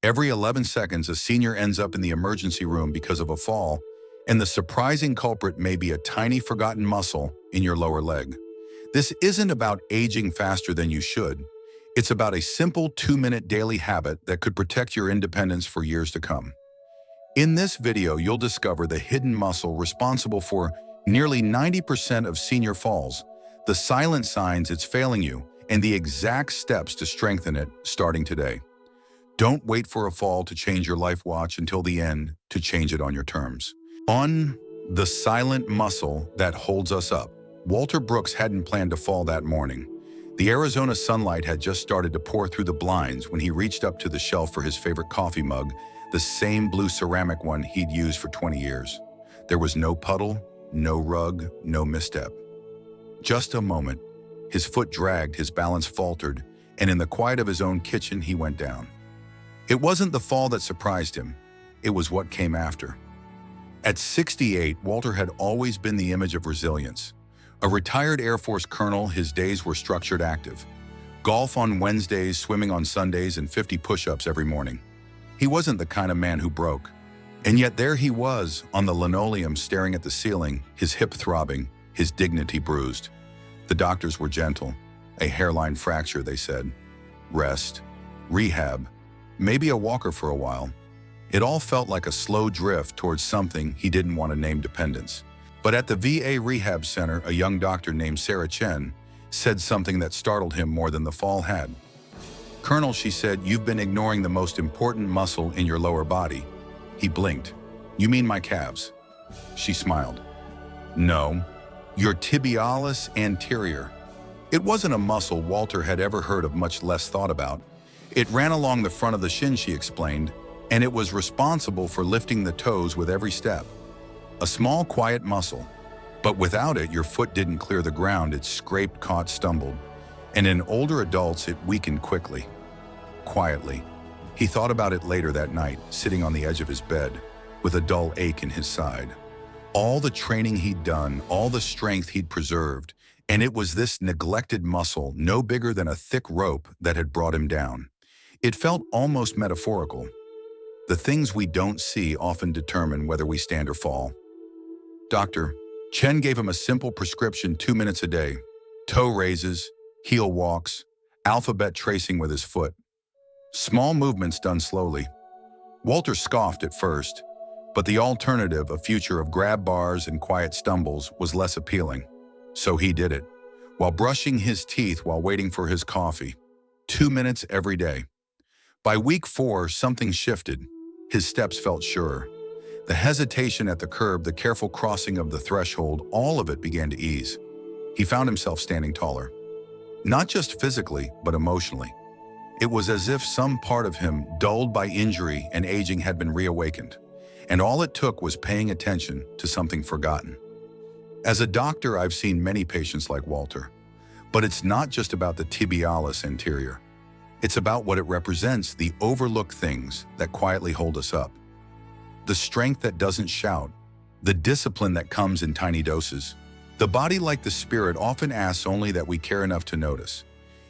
Every 11 seconds, a senior ends up in the emergency room because of a fall, and the surprising culprit may be a tiny forgotten muscle in your lower leg. This isn't about aging faster than you should. It's about a simple 2-minute daily habit that could protect your independence for years to come. In this video, you'll discover the hidden muscle responsible for nearly 90% of senior falls, the silent signs it's failing you, and the exact steps to strengthen it starting today. Don't wait for a fall to change your life. Watch until the end to change it on your terms. On the silent muscle that holds us up. Walter Brooks hadn't planned to fall that morning. The Arizona sunlight had just started to pour through the blinds when he reached up to the shelf for his favorite coffee mug, the same blue ceramic one he'd used for 20 years. There was no puddle, no rug, no misstep. Just a moment. His foot dragged, his balance faltered, and in the quiet of his own kitchen, he went down. It wasn't the fall that surprised him. It was what came after. At 68, Walter had always been the image of resilience. A retired Air Force colonel, his days were structured active. Golf on Wednesdays, swimming on Sundays, and 50 push-ups every morning. He wasn't the kind of man who broke. And yet there he was, on the linoleum staring at the ceiling, his hip throbbing, his dignity bruised. The doctors were gentle. A hairline fracture, they said. Rest. Rehab. Maybe a walker for a while. It all felt like a slow drift towards something he didn't want to name dependence. But at the VA rehab center, a young doctor named Sarah Chen said something that startled him more than the fall had. "Colonel," she said, "you've been ignoring the most important muscle in your lower body." He blinked. "You mean my calves?" She smiled. "No, your tibialis anterior." It wasn't a muscle Walter had ever heard of, much less thought about. It ran along the front of the shin, she explained, and it was responsible for lifting the toes with every step. A small, quiet muscle. But without it, your foot didn't clear the ground. It scraped, caught, stumbled. And in older adults, it weakened quickly. Quietly. He thought about it later that night, sitting on the edge of his bed, with a dull ache in his side. All the training he'd done, all the strength he'd preserved, and it was this neglected muscle, no bigger than a thick rope, that had brought him down. It felt almost metaphorical. The things we don't see often determine whether we stand or fall. Dr. Chen gave him a simple prescription: 2 minutes a day. Toe raises, heel walks, alphabet tracing with his foot. Small movements done slowly. Walter scoffed at first, but the alternative, a future of grab bars and quiet stumbles, was less appealing. So he did it, while brushing his teeth, while waiting for his coffee. 2 minutes every day. By week 4, something shifted. His steps felt surer. The hesitation at the curb, the careful crossing of the threshold, all of it began to ease. He found himself standing taller. Not just physically, but emotionally. It was as if some part of him, dulled by injury and aging, had been reawakened. And all it took was paying attention to something forgotten. As a doctor, I've seen many patients like Walter. But it's not just about the tibialis anterior. It's about what it represents, the overlooked things that quietly hold us up. The strength that doesn't shout, the discipline that comes in tiny doses. The body, like the spirit, often asks only that we care enough to notice.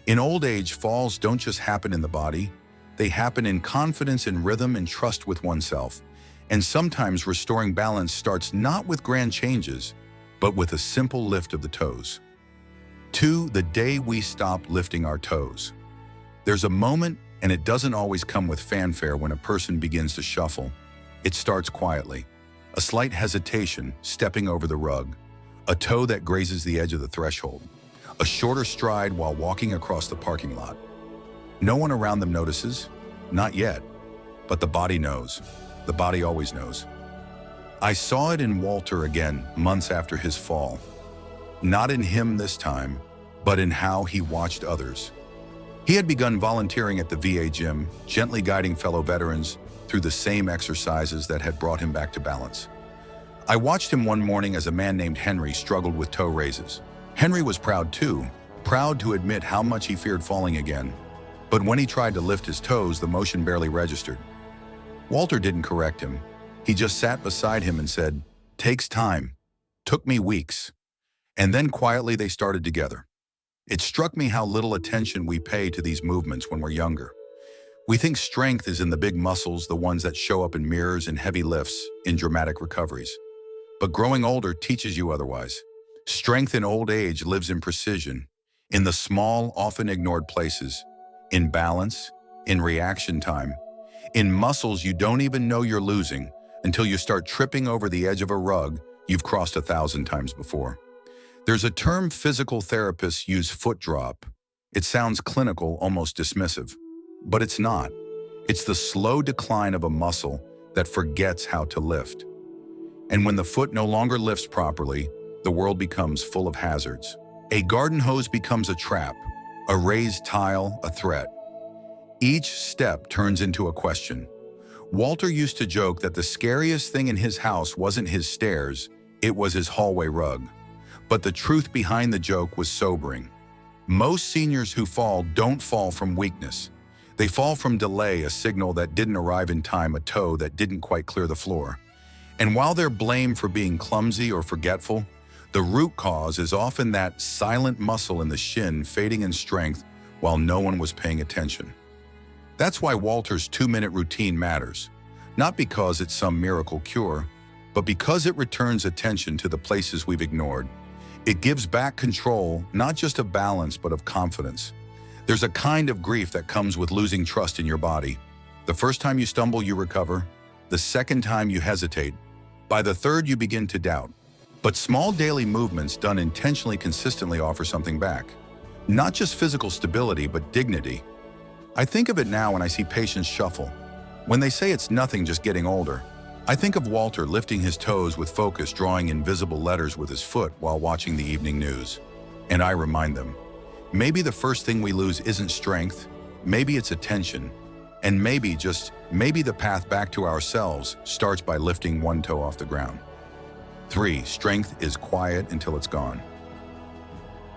In old age, falls don't just happen in the body. They happen in confidence, in rhythm, and trust with oneself. And sometimes restoring balance starts not with grand changes, but with a simple lift of the toes. 2, the day we stop lifting our toes. There's a moment, and it doesn't always come with fanfare, when a person begins to shuffle. It starts quietly. A slight hesitation, stepping over the rug. A toe that grazes the edge of the threshold. A shorter stride while walking across the parking lot. No one around them notices. Not yet. But the body knows. The body always knows. I saw it in Walter again, months after his fall. Not in him this time, but in how he watched others. He had begun volunteering at the VA gym, gently guiding fellow veterans through the same exercises that had brought him back to balance. I watched him one morning as a man named Henry struggled with toe raises. Henry was proud too, proud to admit how much he feared falling again. But when he tried to lift his toes, the motion barely registered. Walter didn't correct him. He just sat beside him and said, "Takes time. Took me weeks." And then quietly they started together. It struck me how little attention we pay to these movements when we're younger. We think strength is in the big muscles, the ones that show up in mirrors and heavy lifts, in dramatic recoveries. But growing older teaches you otherwise. Strength in old age lives in precision, in the small, often ignored places, in balance, in reaction time, in muscles you don't even know you're losing until you start tripping over the edge of a rug you've crossed 1,000 times before. There's a term physical therapists use: foot drop. It sounds clinical, almost dismissive. But it's not. It's the slow decline of a muscle that forgets how to lift. And when the foot no longer lifts properly, the world becomes full of hazards. A garden hose becomes a trap, a raised tile a threat. Each step turns into a question. Walter used to joke that the scariest thing in his house wasn't his stairs, it was his hallway rug. But the truth behind the joke was sobering. Most seniors who fall don't fall from weakness. They fall from delay, a signal that didn't arrive in time, a toe that didn't quite clear the floor. And while they're blamed for being clumsy or forgetful, the root cause is often that silent muscle in the shin fading in strength while no one was paying attention. That's why Walter's 2-minute routine matters. Not because it's some miracle cure, but because it returns attention to the places we've ignored. It gives back control, not just of balance, but of confidence. There's a kind of grief that comes with losing trust in your body. The first time you stumble, you recover. The second time, you hesitate. By the third, you begin to doubt. But small daily movements done intentionally consistently offer something back. Not just physical stability, but dignity. I think of it now when I see patients shuffle. When they say it's nothing, just getting older, I think of Walter lifting his toes with focus, drawing invisible letters with his foot while watching the evening news. And I remind them, maybe the first thing we lose isn't strength, maybe it's attention. And maybe, just maybe, the path back to ourselves starts by lifting one toe off the ground. 3. Strength is quiet until it's gone.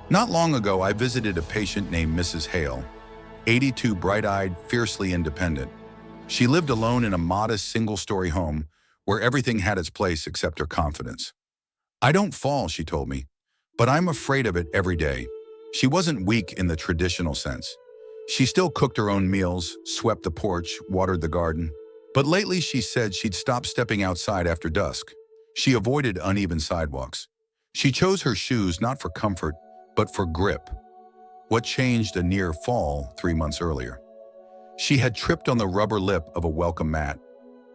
Not long ago, I visited a patient named Mrs. Hale, 82, bright-eyed, fiercely independent. She lived alone in a modest single-story home where everything had its place except her confidence. I don't fall, she told me, but I'm afraid of it every day. She wasn't weak in the traditional sense. She still cooked her own meals, swept the porch, watered the garden. But lately, she said she'd stopped stepping outside after dusk. She avoided uneven sidewalks. She chose her shoes not for comfort, but for grip. What changed a near fall 3 months earlier? She had tripped on the rubber lip of a welcome mat,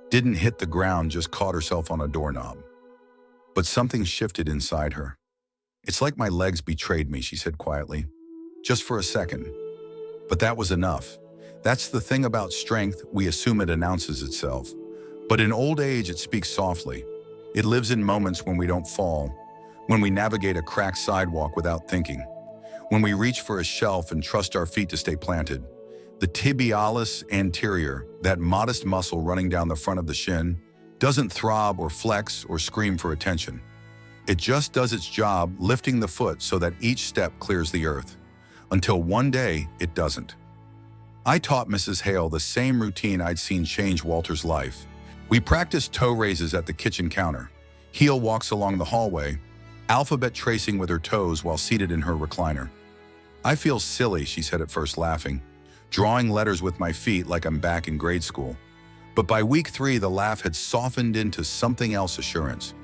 didn't hit the ground, just caught herself on a doorknob. But something shifted inside her. It's like my legs betrayed me, she said quietly. Just for a second. But that was enough. That's the thing about strength, we assume it announces itself. But in old age, it speaks softly. It lives in moments when we don't fall, when we navigate a cracked sidewalk without thinking, when we reach for a shelf and trust our feet to stay planted. The tibialis anterior, that modest muscle running down the front of the shin, doesn't throb or flex or scream for attention. It just does its job, lifting the foot so that each step clears the earth. Until one day, it doesn't. I taught Mrs. Hale the same routine I'd seen change Walter's life. We practiced toe raises at the kitchen counter, heel walks along the hallway, alphabet tracing with her toes while seated in her recliner. I feel silly, she said at first, laughing, drawing letters with my feet like I'm back in grade school. But by week 3, the laugh had softened into something else, assurance.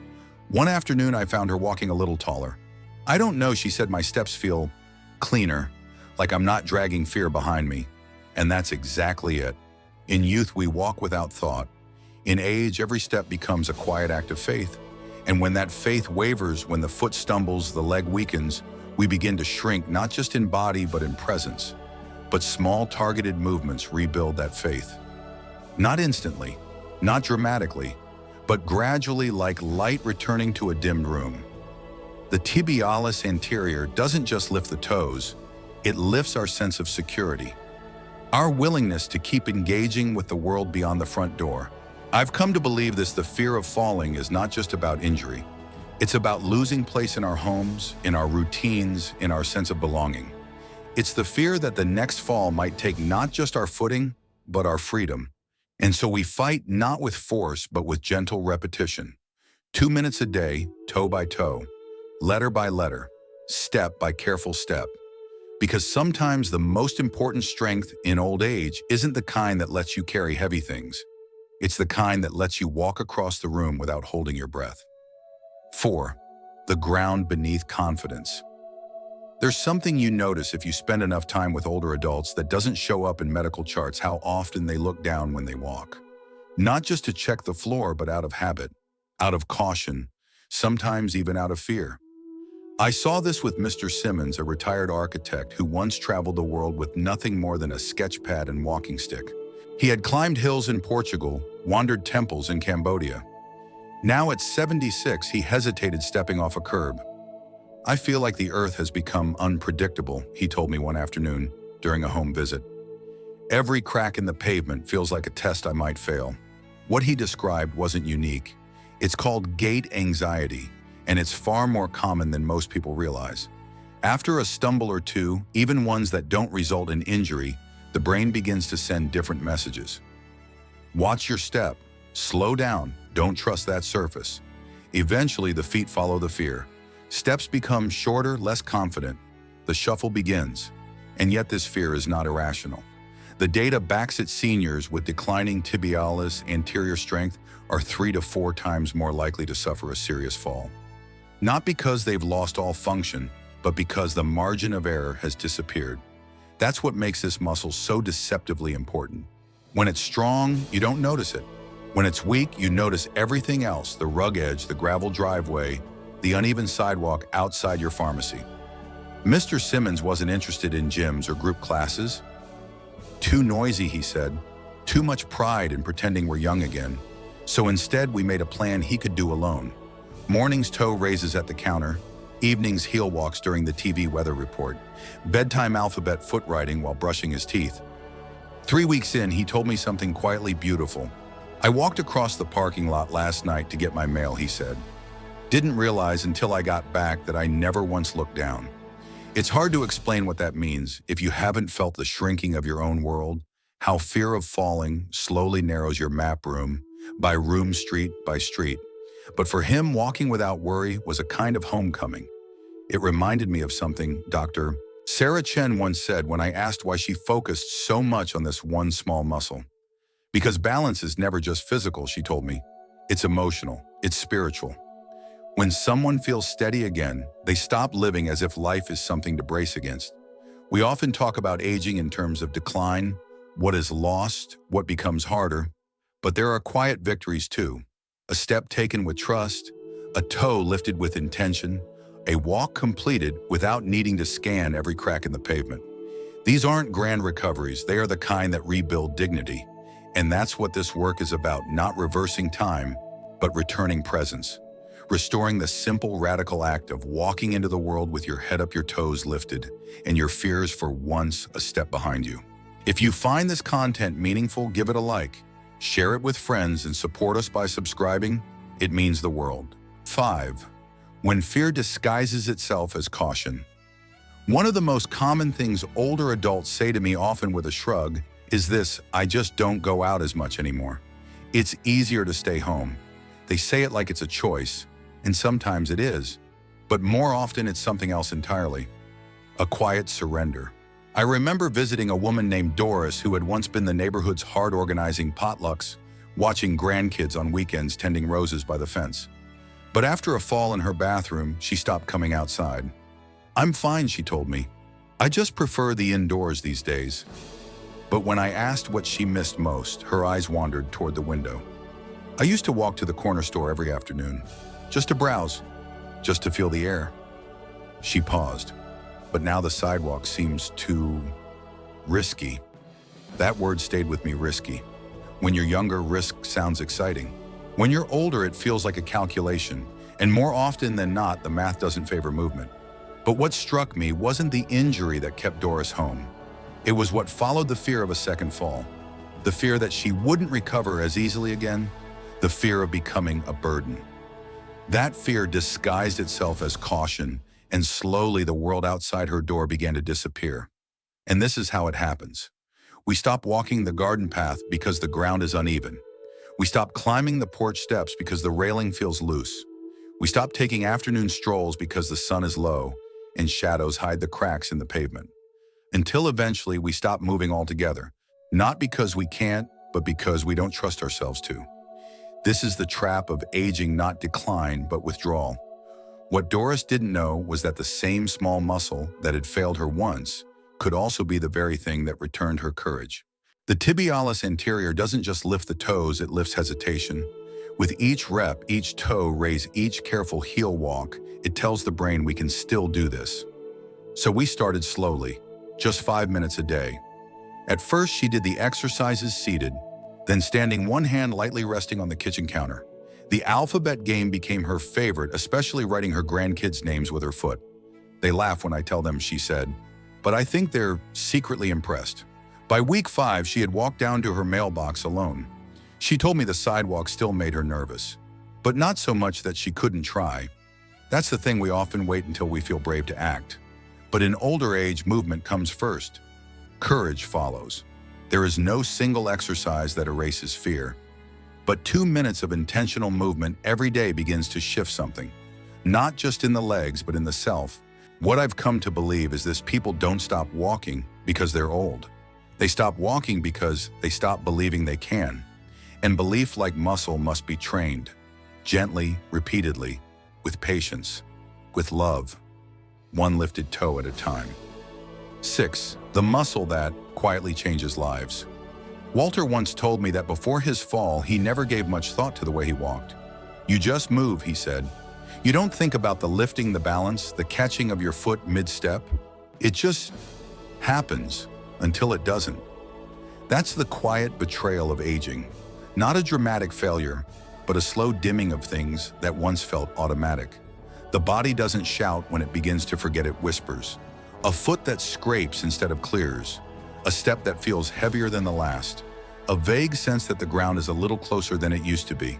One afternoon, I found her walking a little taller. I don't know, she said, my steps feel cleaner, like I'm not dragging fear behind me. And that's exactly it. In youth, we walk without thought. In age, every step becomes a quiet act of faith. And when that faith wavers, when the foot stumbles, the leg weakens, we begin to shrink, not just in body, but in presence. But small targeted movements rebuild that faith. Not instantly, not dramatically, but gradually, like light returning to a dimmed room. The tibialis anterior doesn't just lift the toes, it lifts our sense of security. Our willingness to keep engaging with the world beyond the front door. I've come to believe this: the fear of falling is not just about injury. It's about losing place in our homes, in our routines, in our sense of belonging. It's the fear that the next fall might take not just our footing, but our freedom. And so we fight not with force, but with gentle repetition. 2 minutes a day, toe by toe, letter by letter, step by careful step. Because sometimes the most important strength in old age isn't the kind that lets you carry heavy things. It's the kind that lets you walk across the room without holding your breath. 4. The ground beneath confidence. There's something you notice if you spend enough time with older adults that doesn't show up in medical charts: how often they look down when they walk. Not just to check the floor, but out of habit, out of caution, sometimes even out of fear. I saw this with Mr. Simmons, a retired architect who once traveled the world with nothing more than a sketch pad and walking stick. He had climbed hills in Portugal, wandered temples in Cambodia. Now at 76, he hesitated stepping off a curb. "I feel like the earth has become unpredictable," he told me one afternoon during a home visit. "Every crack in the pavement feels like a test I might fail." What he described wasn't unique. It's called gait anxiety, and it's far more common than most people realize. After a stumble or two, even ones that don't result in injury, the brain begins to send different messages. Watch your step, slow down, don't trust that surface. Eventually, the feet follow the fear. Steps become shorter, less confident. The shuffle begins. And yet this fear is not irrational. The data backs it. Seniors with declining tibialis anterior strength are 3 to 4 times more likely to suffer a serious fall. Not because they've lost all function, but because the margin of error has disappeared. That's what makes this muscle so deceptively important. When it's strong, you don't notice it. When it's weak, you notice everything else: the rug edge, the gravel driveway, the uneven sidewalk outside your pharmacy. Mr. Simmons wasn't interested in gyms or group classes. "Too noisy," he said. "Too much pride in pretending we're young again." So instead, we made a plan he could do alone. Mornings toe raises at the counter, evenings heel walks during the TV weather report, bedtime alphabet foot writing while brushing his teeth. 3 weeks in, he told me something quietly beautiful. "I walked across the parking lot last night to get my mail," he said. "Didn't realize until I got back that I never once looked down." It's hard to explain what that means if you haven't felt the shrinking of your own world, how fear of falling slowly narrows your map room by room, street by street. But for him, walking without worry was a kind of homecoming. It reminded me of something Dr. Sarah Chen once said when I asked why she focused so much on this one small muscle. "Because balance is never just physical," she told me. "It's emotional, it's spiritual." When someone feels steady again, they stop living as if life is something to brace against. We often talk about aging in terms of decline, what is lost, what becomes harder. But there are quiet victories too. A step taken with trust, a toe lifted with intention, a walk completed without needing to scan every crack in the pavement. These aren't grand recoveries, they are the kind that rebuild dignity. And that's what this work is about: not reversing time, but returning presence. Restoring the simple, radical act of walking into the world with your head up, your toes lifted, and your fears for once a step behind you. If you find this content meaningful, give it a like. Share it with friends and support us by subscribing. It means the world. 5. When fear disguises itself as caution. One of the most common things older adults say to me, often with a shrug, is this: "I just don't go out as much anymore. It's easier to stay home." They say it like it's a choice, and sometimes it is, but more often it's something else entirely. A quiet surrender. I remember visiting a woman named Doris who had once been the neighborhood's hard organizing potlucks, watching grandkids on weekends tending roses by the fence. But after a fall in her bathroom, she stopped coming outside. "I'm fine," she told me. "I just prefer the indoors these days." But when I asked what she missed most, her eyes wandered toward the window. "I used to walk to the corner store every afternoon, just to browse, just to feel the air." She paused. "But now the sidewalk seems too risky." That word stayed with me: risky. When you're younger, risk sounds exciting. When you're older, it feels like a calculation, and more often than not, the math doesn't favor movement. But what struck me wasn't the injury that kept Doris home. It was what followed the fear of a second fall. The fear that she wouldn't recover as easily again. The fear of becoming a burden. That fear disguised itself as caution, and slowly the world outside her door began to disappear. And this is how it happens. We stop walking the garden path because the ground is uneven. We stop climbing the porch steps because the railing feels loose. We stop taking afternoon strolls because the sun is low and shadows hide the cracks in the pavement. until eventually we stop moving altogether, not because we can't, but because we don't trust ourselves to. This is the trap of aging, not decline, but withdrawal. What Doris didn't know was that the same small muscle that had failed her once could also be the very thing that returned her courage. The tibialis anterior doesn't just lift the toes, it lifts hesitation. With each rep, each toe raise, each careful heel walk, it tells the brain we can still do this. So we started slowly, just 5 minutes a day. At first, she did the exercises seated, then standing, one hand lightly resting on the kitchen counter. The alphabet game became her favorite, especially writing her grandkids' names with her foot. They laugh when I tell them, she said, but I think they're secretly impressed. By week 5, she had walked down to her mailbox alone. She told me the sidewalk still made her nervous, but not so much that she couldn't try. That's the thing, we often wait until we feel brave to act. But in older age, movement comes first. Courage follows. There is no single exercise that erases fear. But 2 minutes of intentional movement every day begins to shift something, not just in the legs, but in the self. What I've come to believe is this: people don't stop walking because they're old. They stop walking because they stop believing they can. And belief, like muscle, must be trained, gently, repeatedly, with patience, with love, one lifted toe at a time. 6. The muscle that quietly changes lives. Walter once told me that before his fall, he never gave much thought to the way he walked. You just move, he said. You don't think about the lifting, the balance, the catching of your foot mid-step. It just happens until it doesn't. That's the quiet betrayal of aging. Not a dramatic failure, but a slow dimming of things that once felt automatic. The body doesn't shout when it begins to forget, it whispers. A foot that scrapes instead of clears. A step that feels heavier than the last. A vague sense that the ground is a little closer than it used to be.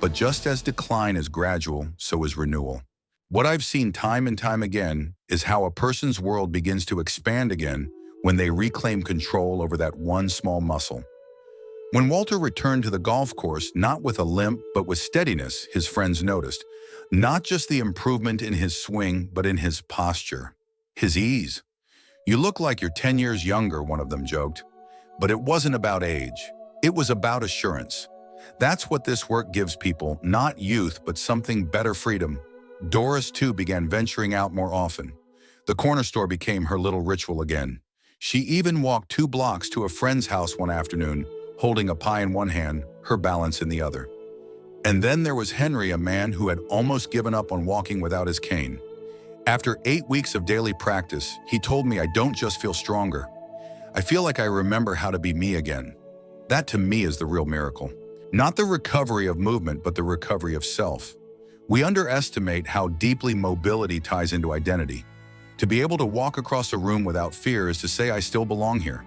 But just as decline is gradual, so is renewal. What I've seen time and time again is how a person's world begins to expand again when they reclaim control over that one small muscle. When Walter returned to the golf course, not with a limp, but with steadiness, his friends noticed. Not just the improvement in his swing, but in his posture, his ease. You look like you're 10 years younger, one of them joked. But it wasn't about age. It was about assurance. That's what this work gives people, not youth, but something better: freedom. Doris, too, began venturing out more often. The corner store became her little ritual again. She even walked 2 blocks to a friend's house one afternoon, holding a pie in one hand, her balance in the other. And then there was Henry, a man who had almost given up on walking without his cane. After 8 weeks of daily practice, he told me, I don't just feel stronger. I feel like I remember how to be me again. That, to me, is the real miracle. Not the recovery of movement, but the recovery of self. We underestimate how deeply mobility ties into identity. To be able to walk across a room without fear is to say, I still belong here.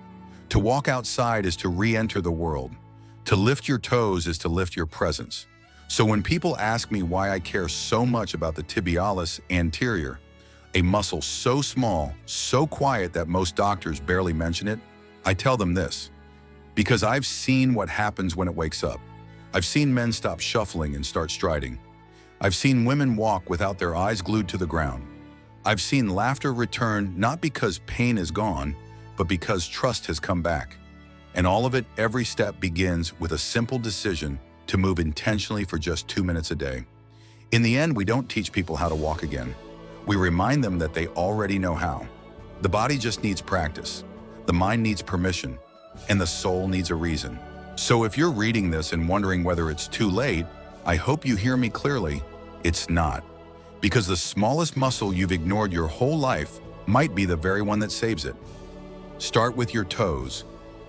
To walk outside is to re-enter the world. To lift your toes is to lift your presence. So when people ask me why I care so much about the tibialis anterior, a muscle so small, so quiet that most doctors barely mention it, I tell them this: because I've seen what happens when it wakes up. I've seen men stop shuffling and start striding. I've seen women walk without their eyes glued to the ground. I've seen laughter return, not because pain is gone, but because trust has come back. And all of it, every step, begins with a simple decision to move intentionally for just 2 minutes a day. In the end, we don't teach people how to walk again. We remind them that they already know how. The body just needs practice. The mind needs permission. And the soul needs a reason. So if you're reading this and wondering whether it's too late, I hope you hear me clearly. It's not. Because the smallest muscle you've ignored your whole life might be the very one that saves it. Start with your toes.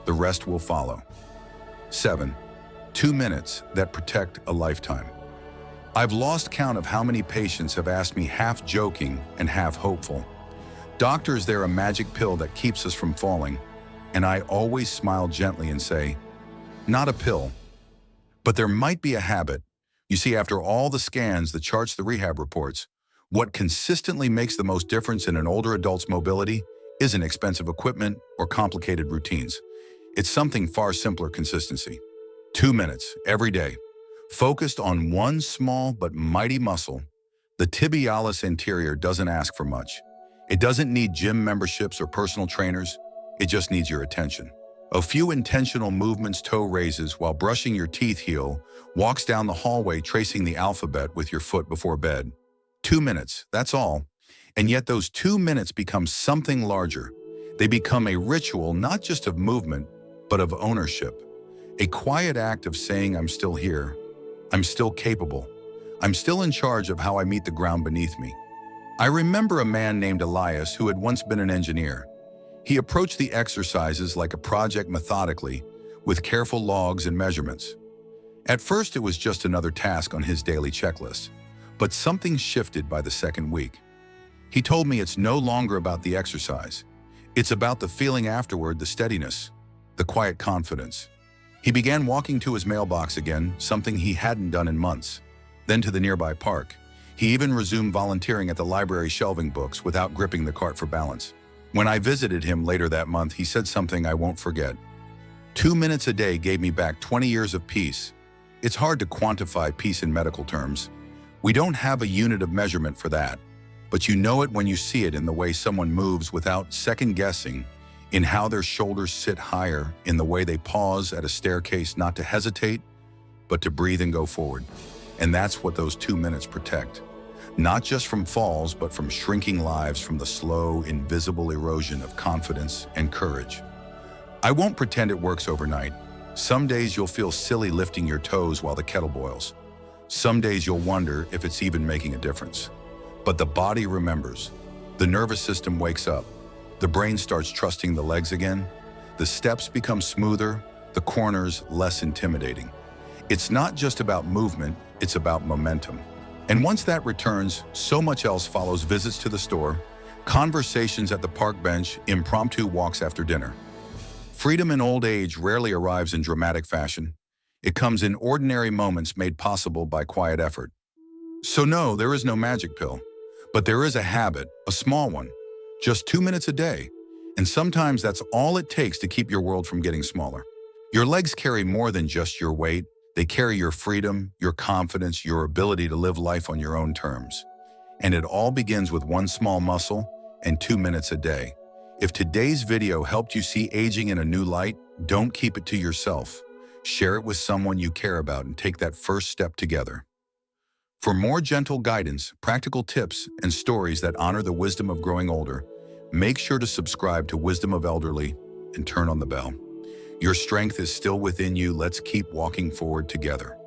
The rest will follow. 7. 2 minutes that protect a lifetime. I've lost count of how many patients have asked me, half joking and half hopeful, "Doctor, is there a magic pill that keeps us from falling?" And I always smile gently and say, not a pill, but there might be a habit. You see, after all the scans, the charts, the rehab reports, what consistently makes the most difference in an older adult's mobility isn't expensive equipment or complicated routines. It's something far simpler: consistency. 2 minutes every day, focused on one small but mighty muscle. The tibialis anterior doesn't ask for much. It doesn't need gym memberships or personal trainers. It just needs your attention. A few intentional movements, toe raises while brushing your teeth, heel, walks down the hallway tracing the alphabet with your foot before bed. 2 minutes, that's all. And yet those 2 minutes become something larger. They become a ritual not just of movement, but of ownership. A quiet act of saying, I'm still here. I'm still capable. I'm still in charge of how I meet the ground beneath me. I remember a man named Elias who had once been an engineer. He approached the exercises like a project, methodically, with careful logs and measurements. At first, it was just another task on his daily checklist, but something shifted by the second week. He told me it's no longer about the exercise. It's about the feeling afterward, the steadiness, the quiet confidence. He began walking to his mailbox again, something he hadn't done in months, then to the nearby park. He even resumed volunteering at the library, shelving books without gripping the cart for balance. When I visited him later that month, he said something I won't forget. 2 minutes a day gave me back 20 years of peace. It's hard to quantify peace in medical terms. We don't have a unit of measurement for that, but you know it when you see it in the way someone moves without second-guessing, in how their shoulders sit higher, in the way they pause at a staircase, not to hesitate, but to breathe and go forward. And that's what those 2 minutes protect. Not just from falls, but from shrinking lives, from the slow, invisible erosion of confidence and courage. I won't pretend it works overnight. Some days you'll feel silly lifting your toes while the kettle boils. Some days you'll wonder if it's even making a difference. But the body remembers. The nervous system wakes up. The brain starts trusting the legs again. The steps become smoother, the corners less intimidating. It's not just about movement, it's about momentum. And once that returns, so much else follows: visits to the store, conversations at the park bench, impromptu walks after dinner. Freedom in old age rarely arrives in dramatic fashion. It comes in ordinary moments made possible by quiet effort. So no, there is no magic pill, but there is a habit, a small one, just 2 minutes a day. And sometimes that's all it takes to keep your world from getting smaller. Your legs carry more than just your weight. They carry your freedom, your confidence, your ability to live life on your own terms. And it all begins with one small muscle and 2 minutes a day. If today's video helped you see aging in a new light, don't keep it to yourself. Share it with someone you care about and take that first step together. For more gentle guidance, practical tips, and stories that honor the wisdom of growing older, make sure to subscribe to Wisdom of Elderly and turn on the bell. Your strength is still within you. Let's keep walking forward together.